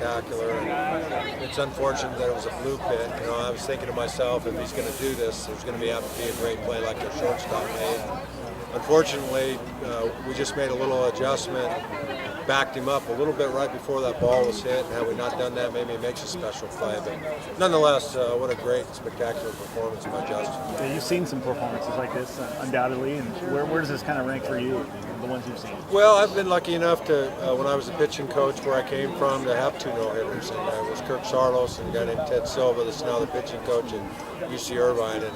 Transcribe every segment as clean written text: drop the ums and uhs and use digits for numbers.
spectacular. And it's unfortunate that it was a blue pit. You know, I was thinking to myself, if he's going to do this, there's going to have to be a great play like their shortstop made. Unfortunately, we just made a little adjustment, backed him up a little bit right before that ball was hit, and had we not done that, maybe he makes a special play. But nonetheless, what a great, spectacular performance by Justin. Yeah, you've seen some performances like this, undoubtedly, and where does this kind of rank for you, the ones you've seen? Well, I've been lucky enough to, when I was a pitching coach where I came from, to have 2 no-hitters, and it was Kirk Sarlos and a guy named Ted Silva that's now the pitching coach at UC Irvine. And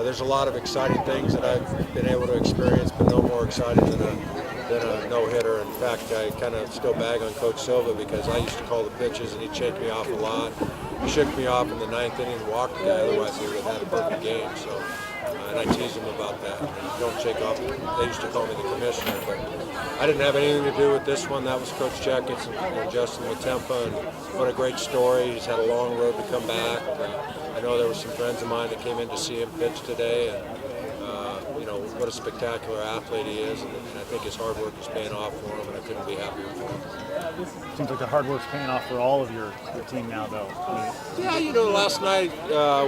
there's a lot of exciting things that I've been able to experience, but no more exciting than a no-hitter. In fact, I kind of still bag on Coach Silva because I used to call the pitches and he'd shake me off a lot. He shook me off in the 9th inning and walked the guy, otherwise he would have had a perfect game. So, and I tease him about that. Don't shake off. They used to call me the commissioner, but I didn't have anything to do with this one. That was Coach Checketts and Justin LaTempa, and what a great story. He's had a long road to come back. I know there were some friends of mine that came in to see him pitch today, and you know, what a spectacular athlete he is, and I think his hard work is paying off for him, and I couldn't be happier for him. Seems like the hard work's paying off for all of your team now, though. Yeah, you know, last night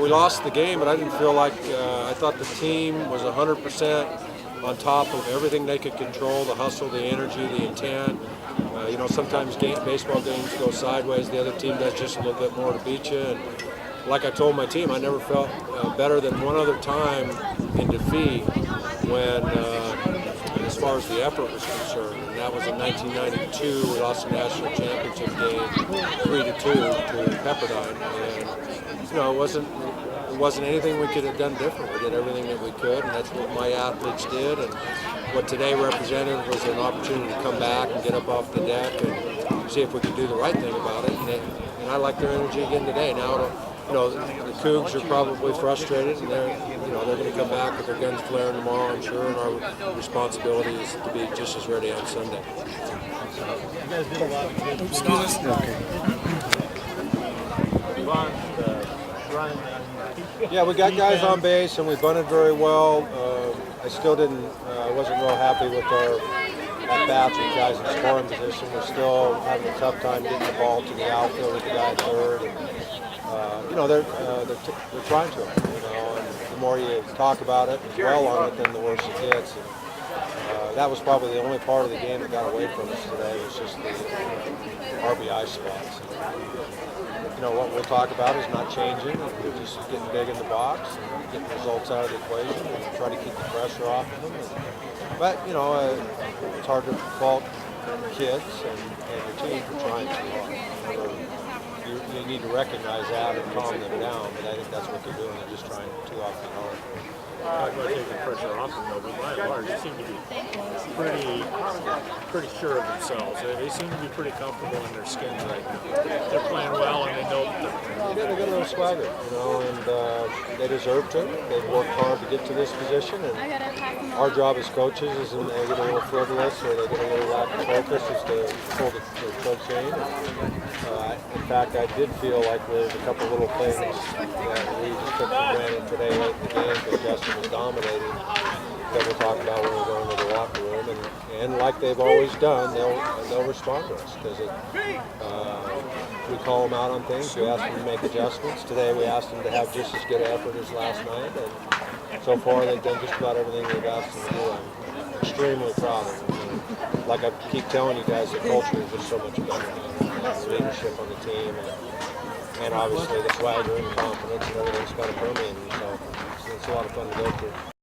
we lost the game, but I didn't feel like, I thought the team was 100% on top of everything they could control, the hustle, the energy, the intent. You know, sometimes baseball games go sideways, the other team does just a little bit more to beat you. And like I told my team, I never felt better than one other time in defeat when, as far as the effort was concerned, and that was in 1992. We lost the national championship game 3-2 to Pepperdine, and you know, it wasn't anything we could have done different. We did everything that we could, and that's what my athletes did. And what today represented was an opportunity to come back and get up off the deck and see if we could do the right thing about it. And I like their energy again today. Now, you know, the Cougs are probably frustrated, and they're going to come back with their guns flaring tomorrow, I'm sure, and our responsibility is to be just as ready on Sunday. You guys did a lot of good. Excuse us. Okay. Yeah, we got guys on base, and we bunted very well. I still wasn't real happy with our at-bats with guys in scoring position. We're still having a tough time getting the ball to the outfield with the guy at third. You know, they're trying to. You know, and the more you talk about it and dwell on it, then the worse it gets. And, that was probably the only part of the game that got away from us today. Was just the RBI spots. You know, what we'll talk about is not changing. We're just getting big in the box and getting results out of the equation and try to keep the pressure off of them. But you know, it's hard to fault kids and your team for trying too hard. You need to recognize that and calm them down, but I think that's what they're doing. They're just trying too awfully hard. Talk about taking pressure off them, though, but by and large, they seem to be pretty sure of themselves. They seem to be pretty comfortable in their skins right now. They're playing well, and they know that they got a little swagger, you know, and they deserve to. They've worked hard to get to this position, and our job as coaches is when they get a little frivolous or they get a little lack of focus is to pull the coach in. In fact, I did feel like there's a couple little things that we just took for granted today late in the game because Justin was dominating that we'll talk about when we go into the locker room, and like they've always done, they'll respond to us because we call them out on things. We ask them to make adjustments. Today we asked them to have just as good effort as last night, and so far they've done just about everything we've asked them to do. I'm extremely proud of them. And like I keep telling you guys, the culture is just so much better. The leadership on the team, and obviously the swagger and confidence and everything's kind of permeating. So it's a lot of fun to go through.